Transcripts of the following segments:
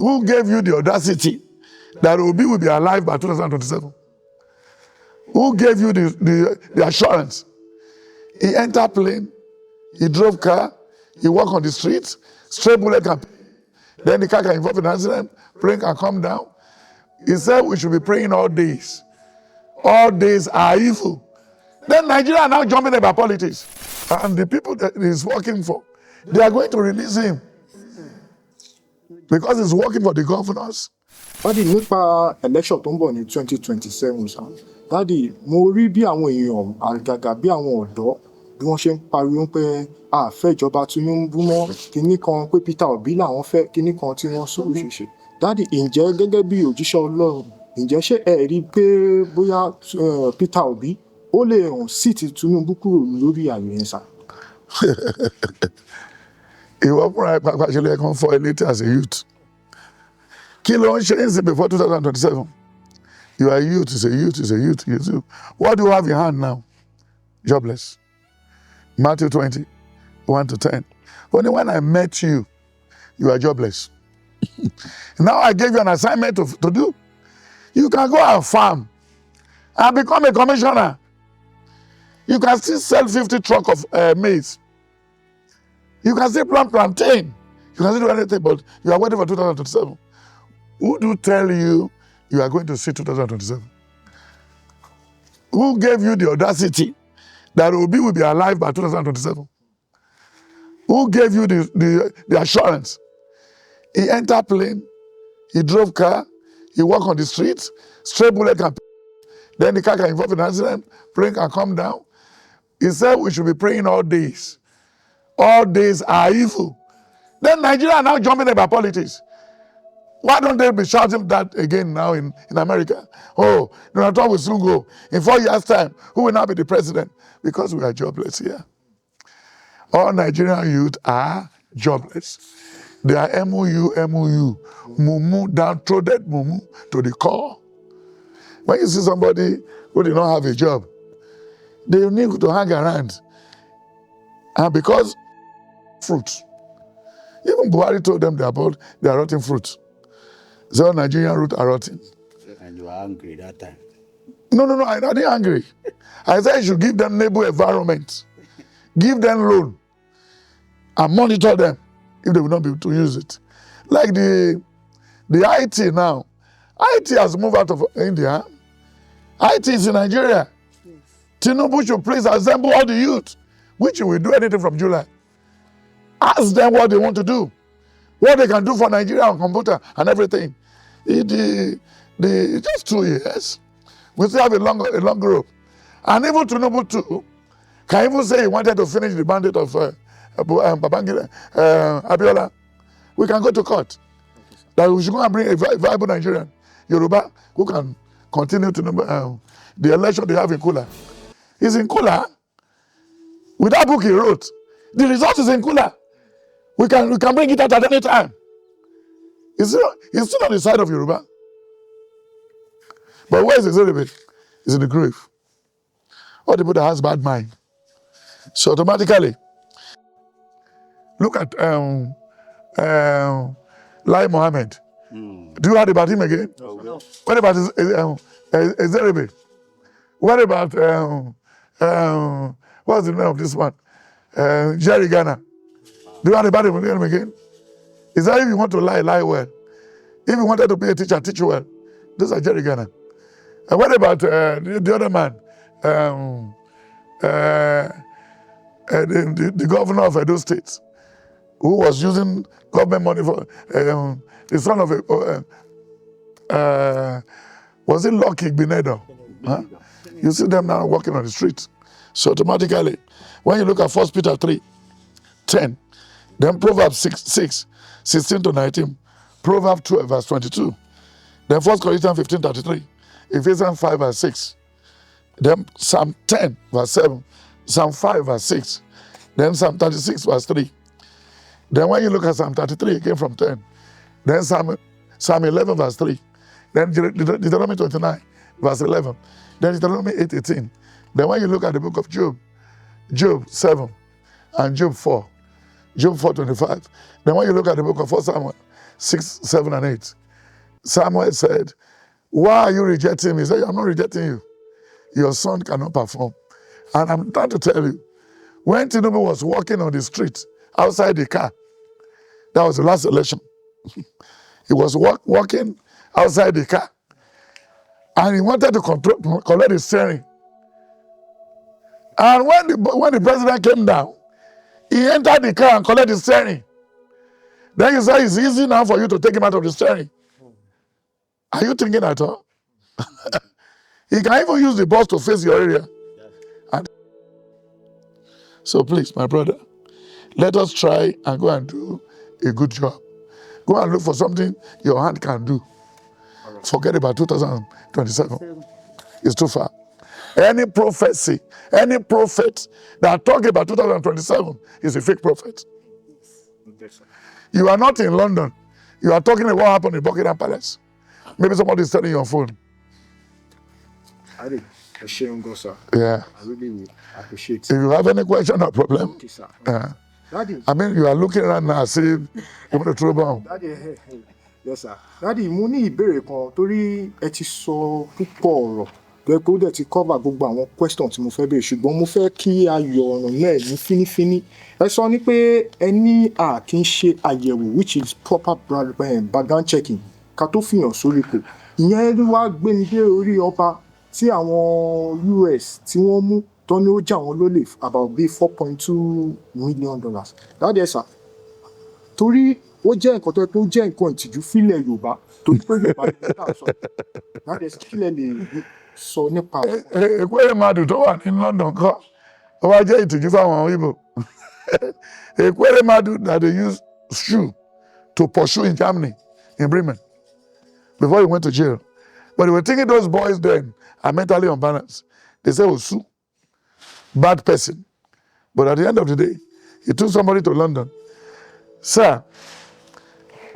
Who gave you the audacity that Obi will be alive by 2027? Who gave you the assurance? He entered plane, he drove car, he walked on the streets, straight bullet can. Then the car can involve in an accident, plane can come down. He said we should be praying all days. All days are evil. Then Nigeria are now jumping about politics. And the people that he's working for, they are going to release him. Because he's working for the governors. Dádì, nípa election tó ń bọ̀ ní 2027 sá. Dádì, mo rí bí àwọn èèyàn àgàgà bí àwọn ọ̀dọ́ bí wọ́n ṣe ń pariwo pé a fẹ́ ìjọba Tinubu mọ́, kinní kan pé Peter Obi làwọn fẹ́, kinní kan tí wọ́n sọ òṣìṣẹ́. Dádì, ǹjẹ́ gẹ́gẹ́ bí òjíṣẹ́ Ọlọ́run, ǹjẹ́ ṣé ẹ rí pé bóyá Peter Obi ó lè hàn sí ti Tinubu kúrò lórí àyè yẹn sá? Ìwọ fúnra ẹ pàápàá ṣe lè kàn fọ elétí as a youth. Kí ló ń ṣe é sí before 2027? You are a youth, is a youth, is a youth, is a youth. What do you have in hand now? Jobless. Matthew 20, 1 to 10. Only when I met you, you are jobless. Now I gave you an assignment to do. You can go and farm and become a commissioner. You can still sell 50 trucks of maize. You can still plant plantain. You can still do anything, but you are waiting for 2027. Who do tell you you are going to see 2027? Who gave you the audacity that Obi will be alive by 2027? Who gave you the assurance? He entered plane, he drove car, he walked on the streets, straight bullet can. Then the car can involve in an accident, plane can come down. He said we should be praying all days. All days are evil. Then Nigeria are now jumping about politics. Why don't they be shouting that again now in America? Oh, Donald Trump will soon go. In 4 years' time, who will now be the president? Because we are jobless here. All Nigerian youth are jobless. They are mumu, downtrodden mumu to the core. When you see somebody who did not have a job, they need to hang around. And because fruit, even Buhari told them they are rotting fruit. So Nigerian root are rotting. And you were angry that time. No, I didn't angry. I said you should give them neighbor environment. Give them loan. And monitor them if they will not be able to use it. Like the IT now. IT has moved out of India. IT is in Nigeria. Yes. Tinubu should please assemble all the youth, which will do anything from July. Ask them what they want to do. What they can do for Nigeria on computer and everything. Just 2 years. We still have a long rope. And even Tinubu too can even say he wanted to finish the mandate of Babangida, Abiola. We can go to court. That we should go and bring a viable Nigerian, Yoruba, who can continue to the election they have in Kula. It's in Kula. With that book he wrote, the result is in Kula. We can bring it out at any time. He's still on the side of Yoruba. But where is his element? He's in the grave. All the people that has bad mind. So automatically, look at Lai Mohammed. Do you heard about him again? No. What about Ezerebe? What about what's the name of this one? Jerry Ghana. Do you heard about him again? Is that if you want to lie well. If you wanted to be a teacher, teach well. Those are Jerry Ghana. And what about the other man? The governor of Edo State, who was using government money for the son of was it Lucky Binedo? Huh? You see them now walking on the street. So automatically, when you look at 1 Peter 3, 10, then Proverbs 6, 16 to 19, Proverbs 12, verse 22, then 1 Corinthians 15, 33, Ephesians 5, verse 6, then Psalm 10, verse 7, Psalm 5, verse 6, then Psalm 36, verse 3. Then when you look at Psalm 33, it came from 10. Then Psalm 11, verse 3. Then Deuteronomy 29, verse 11. Then Deuteronomy 8, 18. Then when you look at the book of Job, Job 7 and Job 4, Job 4, 25. Then when you look at the book of 1 Samuel 6, 7, and 8. Samuel said, why are you rejecting me? He said, I'm not rejecting you. Your son cannot perform. And I'm trying to tell you, when Tinubu was walking on the street outside the car, that was the last election. He was walking outside the car, and he wanted to collect the steering. And when the president came down, he entered the car and collected the steering. Then he said, it's easy now for you to take him out of the steering. Are you thinking at all? He can even use the bus to face your area. And so please, my brother, let us try and go and do a good job. Go and look for something your hand can do. Forget about 2027. It's too far. Any prophecy, any prophet that talk about 2027 is a fake prophet. You are not in London. You are talking about what happened in Buckingham Palace. Maybe somebody is telling you on phone. I did. Sir. Yeah. I really appreciate it. If you have any question or problem, Okay, sir. Daddy. I mean, you are looking around now, see, you want to throw bomb. Daddy, yes, sir. Daddy, mo ní ìbéèrè kan torí ẹ ti sọ púpọ̀ ọ̀rọ̀ tó yẹ kó dẹ̀ ti cover gbogbo àwọn question tí mo fẹ́ béèrè ṣùgbọ́n mo fẹ́ kí a yọ ọ̀rọ̀ náà ní fínífíní. Ẹ sọ ní pé ẹ ní kí n ṣe àyẹ̀wò which is proper background checking ká tó fìyàn sórí ipò. Ìyẹn wá gbé mi dé orí ọba tí àwọn US tí wọ́n mú tó ní ó jà wọ́n lólè about bí $4.2 million. Daddy, sir. Torí ó jẹ́ nǹkan tó jẹ́ nǹkan ìtìjú fílẹ̀ Yorùbá torí pé Yorùbá ní ká sọ. Daddy, kílẹ̀ lè sọ nípa. Èkúrẹ́ màdù tó wà ní London kọ́ ó wá jẹ́ ìtìjú fáwọn Igbo. Èkúrẹ́ màdù that they use shoe to pursue in Germany, in Bremen, before he went to jail. But they were thinking those boys then are mentally unbalanced. They say, Osu, bad person. But at the end of the day, he took somebody to London. Sir,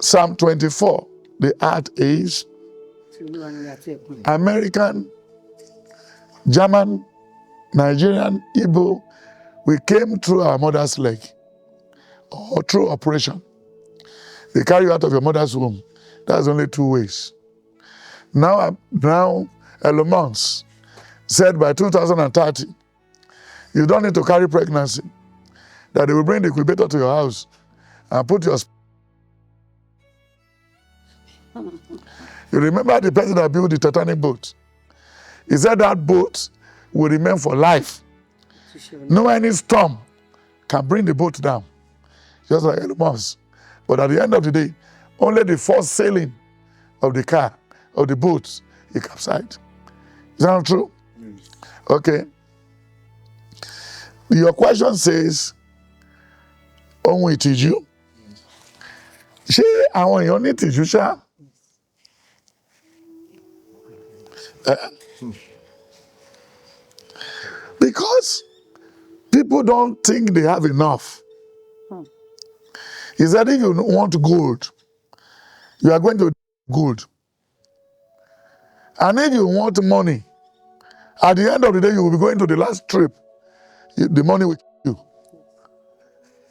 Psalm 24, the art is American, German, Nigerian, Igbo. We came through our mother's leg or through operation. They carry you out of your mother's womb. That's only 2 ways. Now Elon Musk said by 2030, you don't need to carry pregnancy, that they will bring the incubator to your house and put your... You remember the person that built the Titanic boat? He said that boat will remain for life. No any storm can bring the boat down, just like Elon Musk. But at the end of the day, only the first sailing of the car, of the boat, he capsized. Is that not true? Okay. Your question says, ohun ìtìjú. Ṣé àwọn èèyàn ní ìtìjú ṣá? Because people don't think they have enough. He said if you want gold, you are going to gold. And if you want money, at the end of the day, you will be going to the last trip. The money will kill you.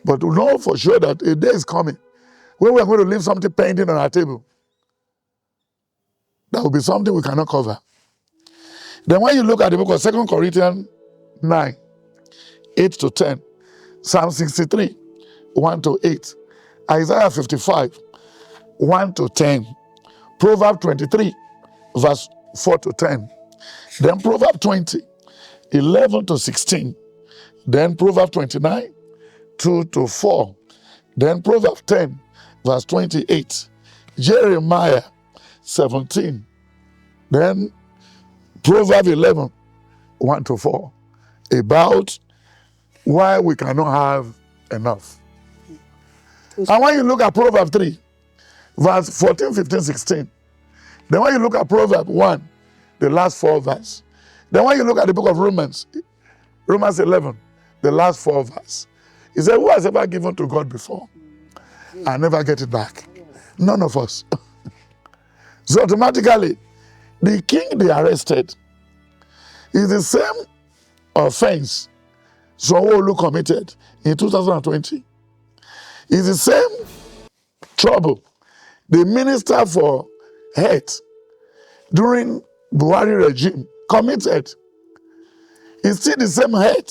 But we know for sure that a day is coming when we are going to leave something pending on our table. That will be something we cannot cover. Then when you look at the book of 2 Corinthians 9, 8 to 10, Psalm 63, 1 to 8, Isaiah 55, 1 to 10, Proverbs 23, verse 4 to 10, then Proverbs 20, 11 to 16, then Proverbs 29, 2 to 4, then Proverbs 10, verse 28, Jeremiah 17, then Proverbs 11, 1 to 4, about why we cannot have enough. And when you look at Proverbs 3, verse 14, 15, 16, then when you look at Proverbs 1, the last 4 verses, then when you look at the book of Romans 11, the last 4 verses, he said, who has ever given to God before and never get it back? None of us. So automatically, the king they arrested is the same offense Sanwo-Olu committed in 2020. It's the same trouble The minister for health during Buhari regime committed. It's still the same head.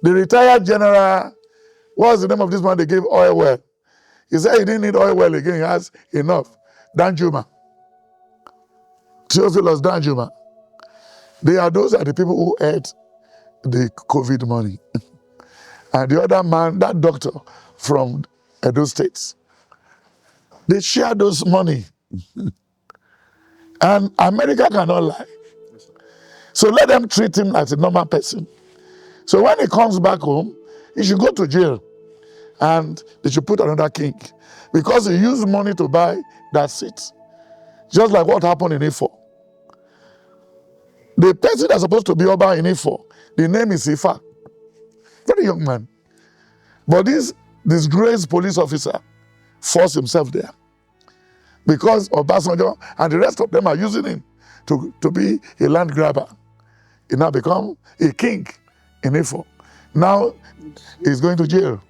The retired general, what's the name of this man they gave oil well? He said he didn't need oil well again, he has enough. Danjuma. Theophilus Danjuma. Those are the people who ate the COVID money. And the other man, that doctor from Edo States, they share those money. And America cannot lie. So let them treat him as a normal person. So when he comes back home, he should go to jail. And they should put another king. Because he used money to buy that seat. Just like what happened in Ifo. The person that's supposed to be Oba in Ifo, the name is Ifa. Very young man. But this disgraced police officer forced himself there. Because Obasanjo and the rest of them are using him to be a land grabber. He now become a king in Ifo. Now he's going to jail.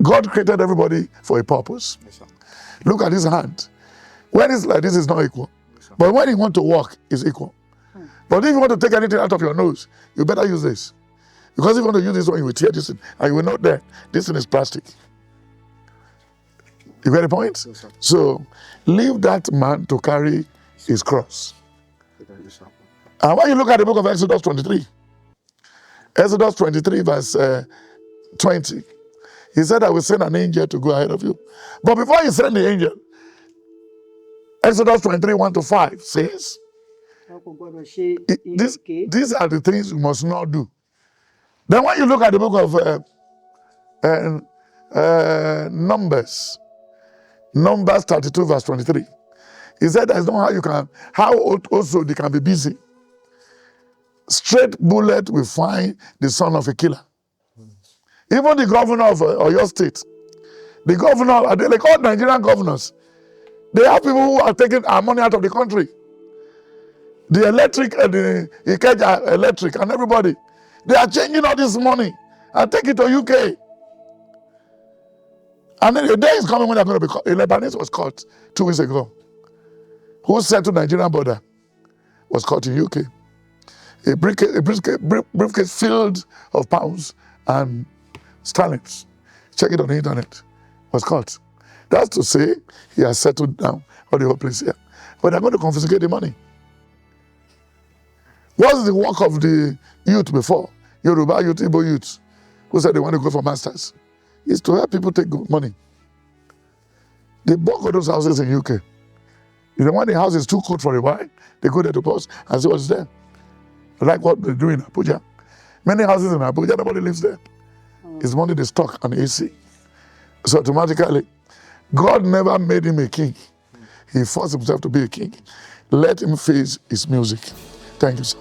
God created everybody for a purpose. Yes, sir. Look at his hand. When it's like this, it's not equal. Yes, But when you want to walk, it's equal. But if you want to take anything out of your nose, you better use this. Because if you want to use this one, you will tear this thing, and you will not there. This thing is plastic. You get the point? Yes, sir. So leave that man to carry his cross. Yes, sir. And when you look at the book of Exodus 23, Exodus 23 verse 20, he said, I will send an angel to go ahead of you. But before he sent the angel, Exodus 23, 1-5 says, these are the things you must not do. Then when you look at the book of Numbers 32 verse 23, he said there's no how also they can be busy. Straight bullet will find the son of a killer. Even the governor of Oyo State, the governor, like all Nigerian governors, they have people who are taking our money out of the country. The electric, the Ikeja electric and everybody, they are changing all this money and take it to UK. And then the day is coming when they're going to be caught. A Lebanese was caught 2 weeks ago. Who said to Nigerian border was caught in UK. A briefcase filled of pounds and sterlings. Check it on the internet. Was caught. That's to say he has settled down all the whole place here. But they're going to confiscate the money. What's the work of the youth before? Yoruba youth, Igbo youth, who said they want to go for masters, is to help people take good money. They bought all those houses in UK. You know, when the house is too cold for a while, they go there to pause and see what's there. Like what they do in Abuja. Many houses in Abuja, nobody lives there. It's money they stock on AC. So automatically, God never made him a king. He forced himself to be a king. Let him face his music. Thank you, sir.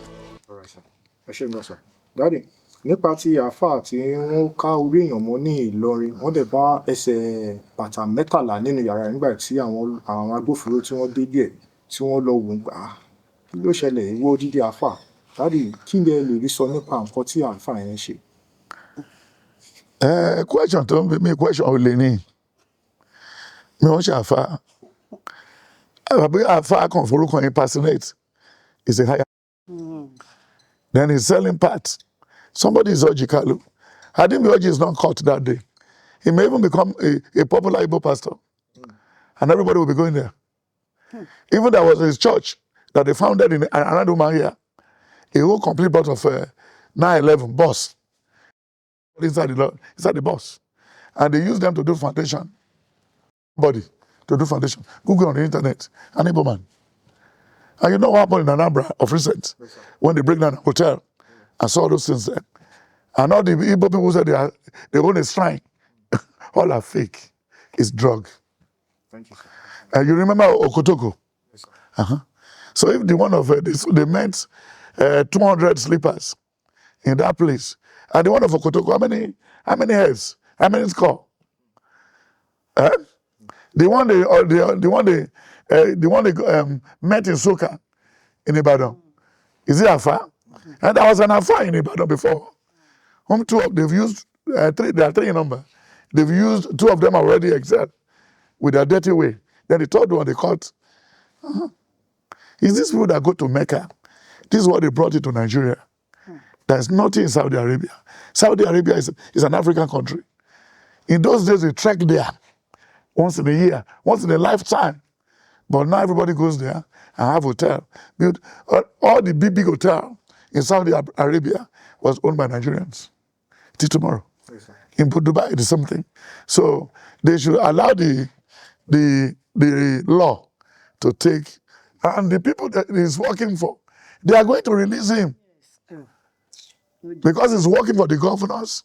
All right, sir. Ẹ ṣé gan, sir. Daddy, nípa ti àáfàá tí wọ́n ká orí èèyàn mọ́ ní Ìlọrin, wọ́n dẹ̀ bá ẹsẹ̀ bàtà 13 nínú yàrá nígbà tí àwọn agbófinró tí wọ́n dé díẹ̀ tí wọ́n lọ wò ó gbà á. Kí ló ṣẹlẹ̀ ìwọ odidi àáfàá? Daddy, kí ni ẹ lè rí sọ nípa nǹkan tí àáfàá yẹn ṣe? Question tó ń bí mi, question ò lè ní. Mi ò ń ṣe àáfàá. Àbí àáfàá kan forúkọ impersonate is a higher. Then he's selling parts. Somebody is Ojikalu. Adimi Oji is not caught that day. He may even become a popular Igbo pastor. And everybody will be going there. Even there was his church that they founded in Anaduma here. A whole complete bunch of 911 bus. Inside the bus. And they used them to do foundation. Body to do foundation. Google on the internet. An Igbo man. And you know what happened in Anambra of recent? When they break down a hotel and saw those things there. And all the Igbo people who said they own a shrine. All are fake. It's drug. Thank you, sir. And you remember Okotoko? Yes, sir. So if the one of they meant 200 sleepers in that place, and the one of Okotoko, how many heads? How many score? The one they met in Soka in Ibadan. Is it Alfa? And there was an Alfa in Ibadan before. They've used three. There are 3 in number. They've used 2 of them already excel. with their dirty way. Then the third one, they caught. Is this people that go to Mecca? This is what they brought into Nigeria. There's nothing in Saudi Arabia. Saudi Arabia is an African country. In those days, they trek there once in a year, once in a lifetime. But now everybody goes there and have hotel. Build, all the big hotel in Saudi Arabia was owned by Nigerians. Till tomorrow. Yes, sir. In Dubai, it is something. So they should allow the law to take, and the people that he's working for, they are going to release him because he's working for the governors.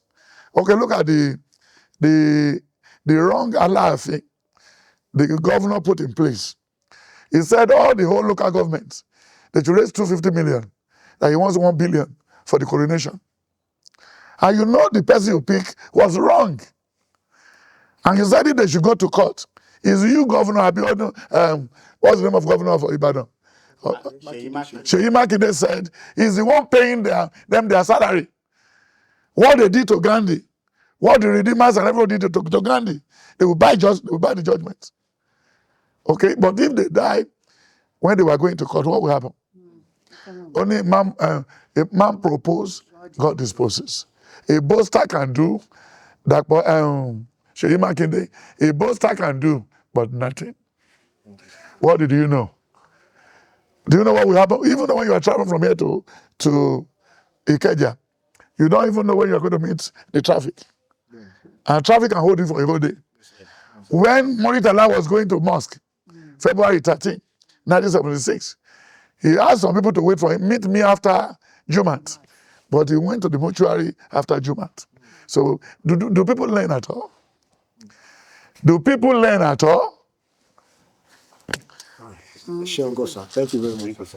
Okay, look at the wrong Allah thing the governor put in place. He said all the whole local governments, they should raise 250 million, that he wants 1 billion for the coronation. And you know the person you pick was wrong. And he said they should go to court. Is you, Governor Abiodun, what's the name of Governor of Ibadan? Seyi Makinde said he's the one paying them their salary. What they did to Gandhi, what the Redeemers and everybody did to Gandhi, they will buy the judgment. Okay, but if they die when they were going to court, what will happen? Only a man proposes, God disposes. A boaster can do that, but Seyi Makinde, a boaster can do, but nothing. What did you know? Do you know what will happen? Even when you are traveling from here to Ikeja, you don't even know when you are going to meet the traffic. And traffic can hold you for a whole day. When Muritala was going to mosque, February 13, 1976, he asked some people to wait for him, meet me after Jumat. But he went to the mortuary after Jumat. So do people learn at all? Do people learn at all? Thank you very much.